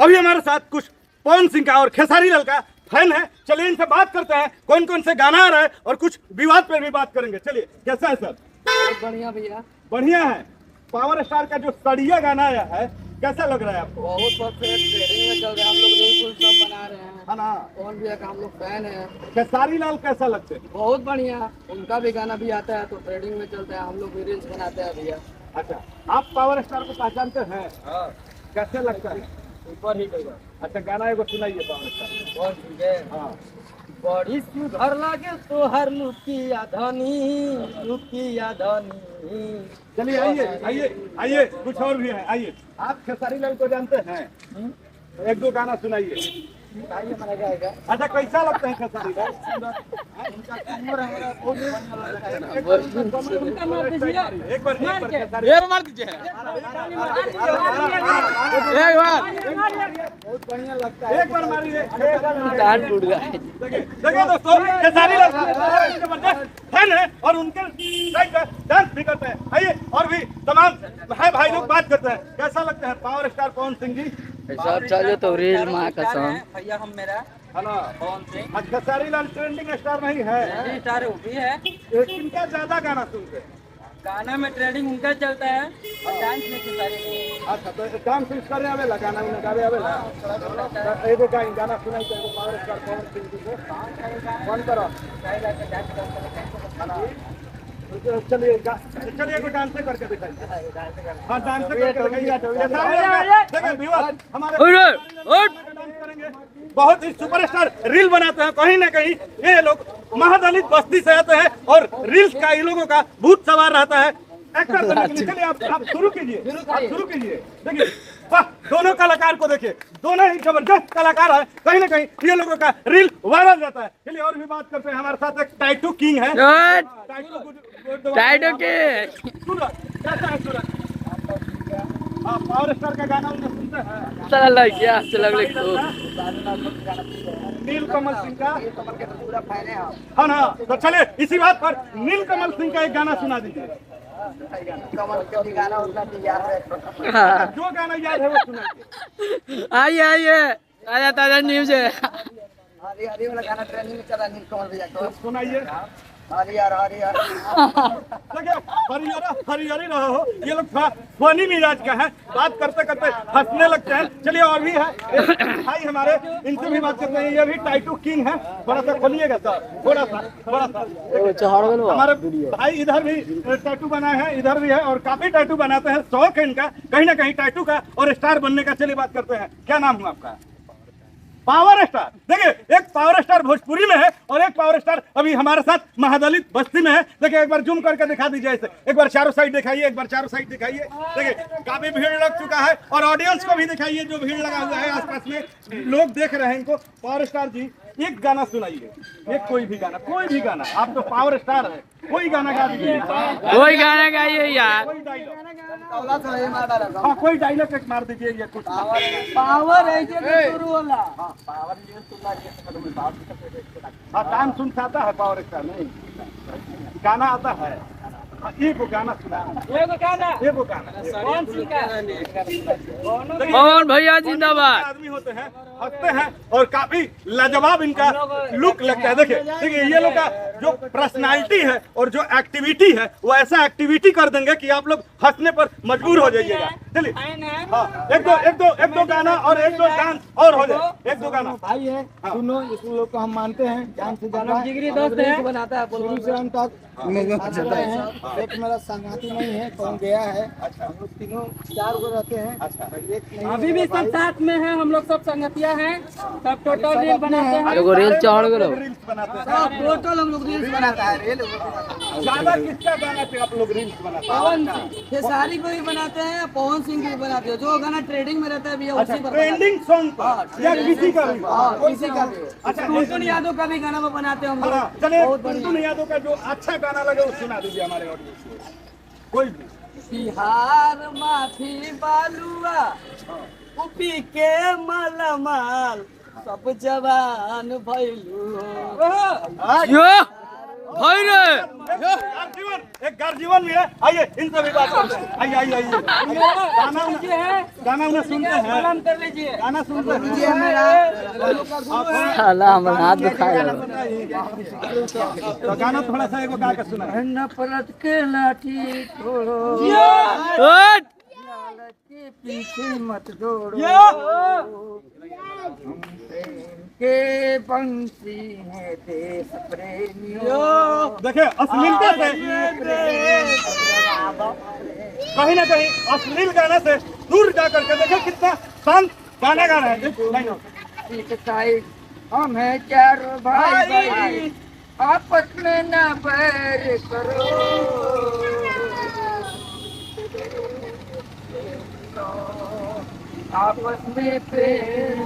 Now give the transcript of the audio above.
अभी हमारे साथ कुछ पवन सिंह का और खेसारी लाल का फैन है। चलिए इनसे बात करते हैं कौन कौन से गाना आ रहा है और कुछ विवाद पर भी बात करेंगे। चलिए, कैसा है सर? बहुत बढ़िया भैया, बढ़िया है। पावर स्टार का जो सड़िया गाना आया है कैसा लग रहा है आपको? बहुत परफेक्ट ट्रेडिंग में चल रहा है। हम लोग रील सब बना रहे हैं, है ना? कौन भैया का हम लोग फैन है। खेसारी लाल कैसा लगते हैं? बहुत बढ़िया, उनका भी गाना भी आता है तो ट्रेडिंग में चलता है। हम लोग भी रील्स बनाते हैं भैया। अच्छा, आप पावर स्टार को पहचानते हैं? हाँ, कैसे लगता है? ऊपर ही गया। अच्छा, गाना एगो सुनाइए पावर स्टार। बहुत ठीक है। हाँ, बड़ी सुधर लागे तो हर लुकिया धनी, लुकिया धनी। चलिए आइए आइए आइए, कुछ और भी है, आइए। आप खेसारी लाल को जानते हैं? एक दो गाना सुनाइए। हमारा गाएगा। अच्छा, कैसा लगता है खेसारी लाल? उनका कमर हमारा बहुत बढ़िया लगता है। एक बार खेसारी मार दीजिए। बहुत बढ़िया लगता है। एक बार मारिए। कान टूट गया। देखिए दोस्तों, खेसारी लाल जबरदस्त फैन है और उनके साइड पे डांस भी करते हैं। आइए, और भी तमाम भाई लोग बात करते हैं। कैसा लगता है पावर स्टार पवन सिंह जी? सब चलो तो रील माँ कसम भैया। हम मेरा है ना? पवन सिंह आज खेसारी लाल ट्रेंडिंग स्टार नहीं है, स्टार वो भी है। इनका ज्यादा गाना सुनते हैं। गाना में ट्रेडिंग उनका चलता है और डांस में खेसारी। अच्छा, तो डांस करने आवेला, गाना उन्हें गावे आवेला। एगो गाना सुनाई तो एगो पावर स्टार पवन सिंह जी को कौन करो। चलिए चलिए, एगो डांस करके दिखाइए। हाँ, डांस करके दिखाइए। बहुत ही सुपरस्टार रील बनाते हैं। कहीं ना कहीं ये लोग महादलित बस्ती से आते हैं और रील्स का इन लोगों का भूत सवार रहता है। एक्टर बनने के लिए चलिए आप शुरू कीजिए, आप शुरू कीजिए। देखिए, वाह, दोनों कलाकार को देखिए, दोनों ही जबरदस्त कलाकार है। कहीं ना कहीं ये लोगों का रील वायरल जाता है। चलिए और भी बात करते हैं। हमारे साथ एक टाइटू किंग है। टाइटो के सूरज, कैसा है सूरज? हाँ, पावर स्टार का गाना उनका सुनते हैं? चल क्या चल नीलकमल सिंह का पूरा फैन है। हाँ ना, तो चलिए इसी बात पर नीलकमल सिंह का एक गाना सुना दीजिए। कमल के गाना उतना याद है। जो गाना याद है वो सुनाइए। आइए आइए, ताजा ताजा न्यूज है। हरी हरी वाला गाना ट्रेनिंग में चला नीलकमल भैया तो सुनाइए। हरियर हरियर। देखिए, हरियारी रहा हो। ये लोग थोड़ा फनी मिजाज का है, बात करते करते हंसने लगते हैं। चलिए और भी है एक भाई हमारे, इनसे भी बात करते हैं। ये भी टाइटू किंग है। बड़ा सा खोलिएगा सर, थोड़ा सा। हमारे भाई इधर भी टैटू बनाए हैं, इधर भी है और काफी टैटू बनाते हैं। शौक है इनका कहीं ना कहीं टैटू का और स्टार बनने का। चलिए बात करते हैं। क्या नाम हुआ आपका? Power star. देखिए, एक पावर स्टार भोजपुरी में है और एक पावर स्टार अभी हमारे साथ महादलित बस्ती में है। देखिए, एक बार जूम करके दिखा दीजिए ऐसे। एक बार चारों साइड दिखाइए, एक बार चारों साइड दिखाइए। देखिए, काफी भीड़ लग चुका है और ऑडियंस को भी दिखाइए जो भीड़ लगा हुआ है। आसपास में लोग देख रहे हैं इनको। पावर स्टार जी, एक गाना सुनाइए, एक कोई भी गाना। आप तो पावर स्टार है, कोई गाना गा दीजिए। कोई गाना गाइए यार। कोई डायलॉग, हाँ कोई डायलॉग एक मार दीजिए या कुछ। पावर ऐसे शुरू होला। हाँ, डांस सुनता आता है पावर स्टार? नहीं, गाना आता है। एक गाना सुना, एक गाना। कौन सी का? कौन भैया जिंदाबाद। आदमी होते हैं, हंसते हैं और काफी लाजवाब इनका लुक लगता है। देखिए ये लोग का जो पर्सनालिटी है और जो एक्टिविटी है वो ऐसा एक्टिविटी कर देंगे कि आप लोग हंसने पर मजबूर हो जाइएगा। चलिए, हाँ, एक दो गाना और एक दो डांस और हो जाए। एक दो गाना भाई है, सुनो, इस लोग को हम मानते हैं जान से ज्यादा। जिगरी दोस्त है, बनाता है शुरू से हम तक एक मेरा संगाती नहीं है, कौन गया है। हम लोग तीनों 4 गो रहते हैं। एक अभी भी सब साथ में है। हम लोग सब संगतिया हैं, सब टोटल रील बनाते हैं। रील्स बनाते हैं। टोटल हम लोग रील्स बनाता है। ज्यादा किसका गाना पे आप लोग रील्स बनाते हैं? पवन सिंह, खेसारी को भी बनाते हैं, पवन सिंह को भी बनाते हैं। जो गाना ट्रेडिंग में रहता है भैया उसी पर ट्रेंडिंग सॉन्ग पर या किसी का भी? किसी का भी। अच्छा, टुनटुन यादव का भी गाना वो बनाते हैं हम लोग। चलिए, टुनटुन यादव का जो अच्छा गाना लगे वो सुना दीजिए हमारे ऑडियंस को। कोई भी। बिहार माथी बालुआ उपी के मालामाल सब जवान भैलू। भाई रे गार्जीवन, एक गार्जीवन भी है। आइए इनसे भी बात करते हैं। आइए आइए आइए। गाना उन्हें सुनते हैं, कर लीजिए। गाना सुनते हैं। साला हमारा हाथ दुखाया तो गाना थोड़ा सा एगो गा के सुना। नफरत के लाठी छोड़ो, ओट लालच के पीछे मत दौड़ो, हम प्रेम के पंछी हैं देश प्रेमियों। देखिए अश्लीलता से कहीं ना कहीं अश्लील गाने से दूर जा करके देखिए कितना शांत गाना गा रहे हैं। लाइन हो। एक साइड हम हैं चारों भाई भाई, आपस में न बैर करो, आपस में प्रेम